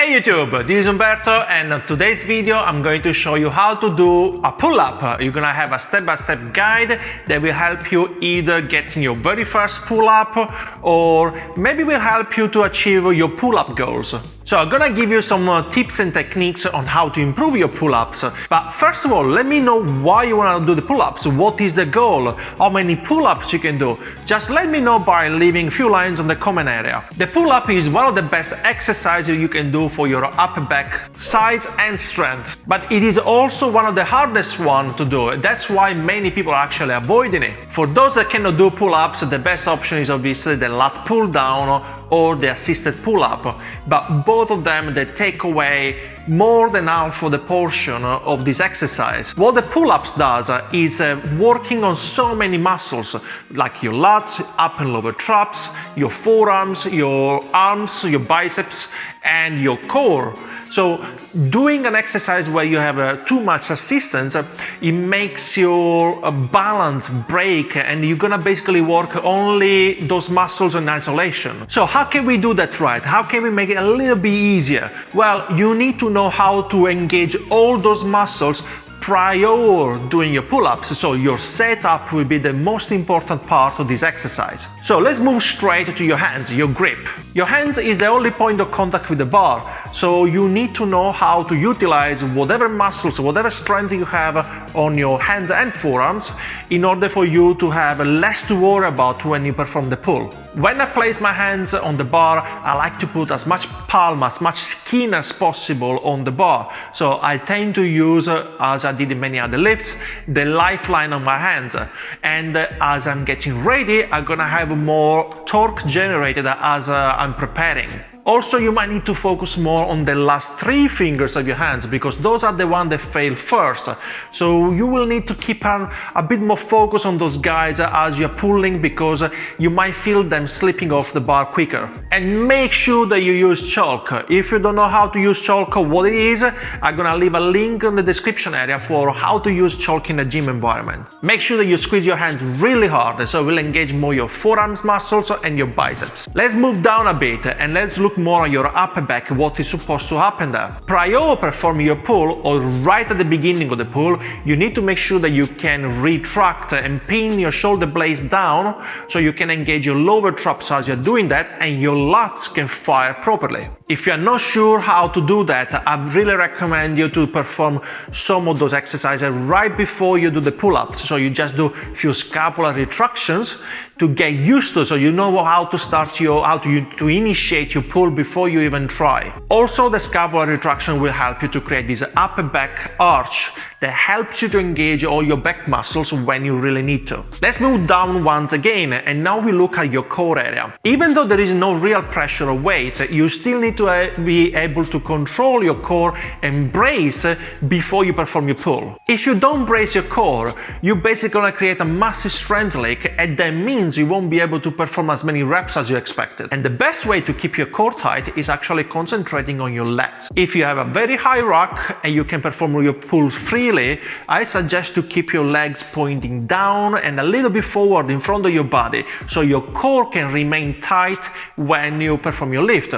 Hey YouTube, this is Umberto, and in today's video I'm going to show you how to do a pull-up. You're gonna have a step-by-step guide that will help you either getting your very first pull-up or maybe will help you to achieve your pull-up goals. So I'm gonna give you some tips and techniques on how to improve your pull-ups. But first of all, let me know why you wanna do the pull-ups. What is the goal? How many pull-ups you can do? Just let me know by leaving a few lines on the comment area. The pull-up is one of the best exercises you can do for your upper back, sides and strength. But it is also one of the hardest ones to do. That's why many people are actually avoiding it. For those that cannot do pull-ups, the best option is obviously the lat pull down or the assisted pull-up. But both of them, they take away more than half of the portion of this exercise. What the pull-ups does is working on so many muscles, like your lats, upper and lower traps, your forearms, your arms, your biceps, and your core. So doing an exercise where you have too much assistance, it makes your balance break, and you're gonna basically work only those muscles in isolation. So how can we do that right? How can we make it a little bit easier? Well, you need to know how to engage all those muscles prior doing your pull-ups, so your setup will be the most important part of this exercise. So let's move straight to your hands, your grip. Your hands is the only point of contact with the bar, so you need to know how to utilize whatever muscles, whatever strength you have on your hands and forearms in order for you to have less to worry about when you perform the pull. When I place my hands on the bar, I like to put as much palm, as much skin as possible on the bar. So I tend to use, as I did in many other lifts, the lifeline on my hands. And as I'm getting ready, I'm gonna have more torque generated as I'm preparing. Also, you might need to focus more on the last three fingers of your hands, because those are the ones that fail first. So you will need to keep a bit more focus on those guys as you're pulling, because you might feel them slipping off the bar quicker. And make sure that you use chalk. If you don't know how to use chalk or what it is, I'm gonna leave a link in the description area for how to use chalk in a gym environment. Make sure that you squeeze your hands really hard, so it will engage more your forearms muscles and your biceps. Let's move down a bit and let's look more at your upper back, what is supposed to happen there. Prior performing your pull, or right at the beginning of the pull, you need to make sure that you can retract and pin your shoulder blades down so you can engage your lower traps as you're doing that, and your lats can fire properly. If you're not sure how to do that, I really recommend you to perform some of those exercises right before you do the pull-ups. So you just do a few scapular retractions to get used to, so you know how to start to initiate your pull before you even try. Also, the scapular retraction will help you to create this upper back arch that helps you to engage all your back muscles when you really need to. Let's move down once again, and now we look at your core area. Even though there is no real pressure or weight, you still need to be able to control your core and brace before you perform your pull. If you don't brace your core, you're basically gonna create a massive strength leak, and that means you won't be able to perform as many reps as you expected. And the best way to keep your core tight is actually concentrating on your legs. If you have a very high rack and you can perform your pull freely, I suggest to keep your legs pointing down and a little bit forward in front of your body, so your core can remain tight when you perform your lift.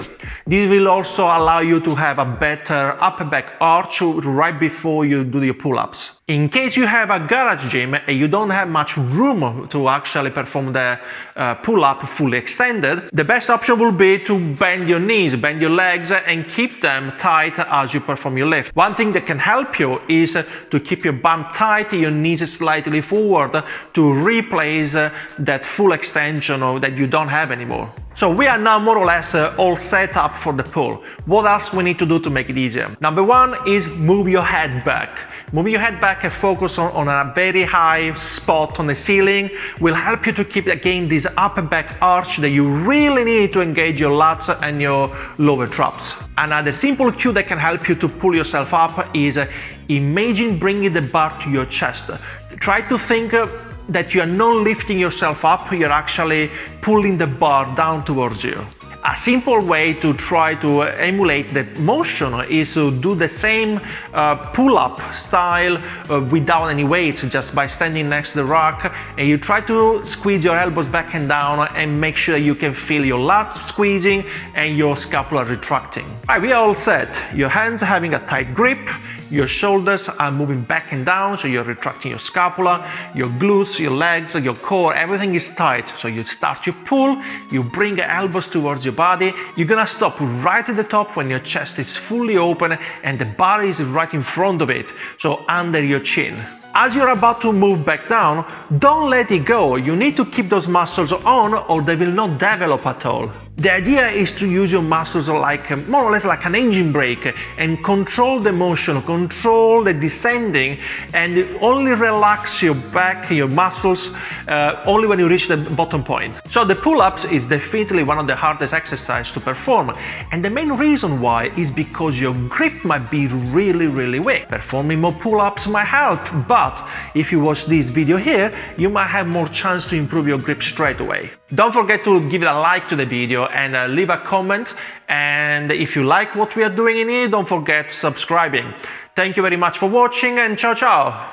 This will also allow you to have a better upper back arch right before you do your pull-ups. In case you have a garage gym and you don't have much room to actually perform the pull-up fully extended, the best option will be to bend your knees, bend your legs, and keep them tight as you perform your lift. One thing that can help you is to keep your bum tight, your knees slightly forward, to replace that full extension that you don't have anymore. So we are now more or less all set up for the pull. What else we need to do to make it easier? Number one is move your head back. Moving your head back and focus on a very high spot on the ceiling will help you to keep again this upper back arch that you really need to engage your lats and your lower traps. Another simple cue that can help you to pull yourself up is imagine bringing the bar to your chest. Try to think that you are not lifting yourself up, you're actually pulling the bar down towards you. A simple way to try to emulate the motion is to do the same pull-up style without any weights, just by standing next to the rack, and you try to squeeze your elbows back and down and make sure you can feel your lats squeezing and your scapula retracting. Alright, we are all set. Your hands are having a tight grip, your shoulders are moving back and down, so you're retracting your scapula, your glutes, your legs, your core, everything is tight. So you start your pull, you bring your elbows towards your body, you're gonna stop right at the top when your chest is fully open and the body is right in front of it, so under your chin. As you're about to move back down, don't let it go. You need to keep those muscles on or they will not develop at all. The idea is to use your muscles like more or less like an engine brake and control the motion, control the descending, and only relax your back, your muscles, only when you reach the bottom point. So the pull-ups is definitely one of the hardest exercises to perform, and the main reason why is because your grip might be really weak. Performing more pull-ups might help, but if you watch this video here, you might have more chance to improve your grip straight away. Don't forget to give it a like to the video and leave a comment, and if you like what we are doing in here, don't forget subscribing. Thank you very much for watching, and ciao ciao!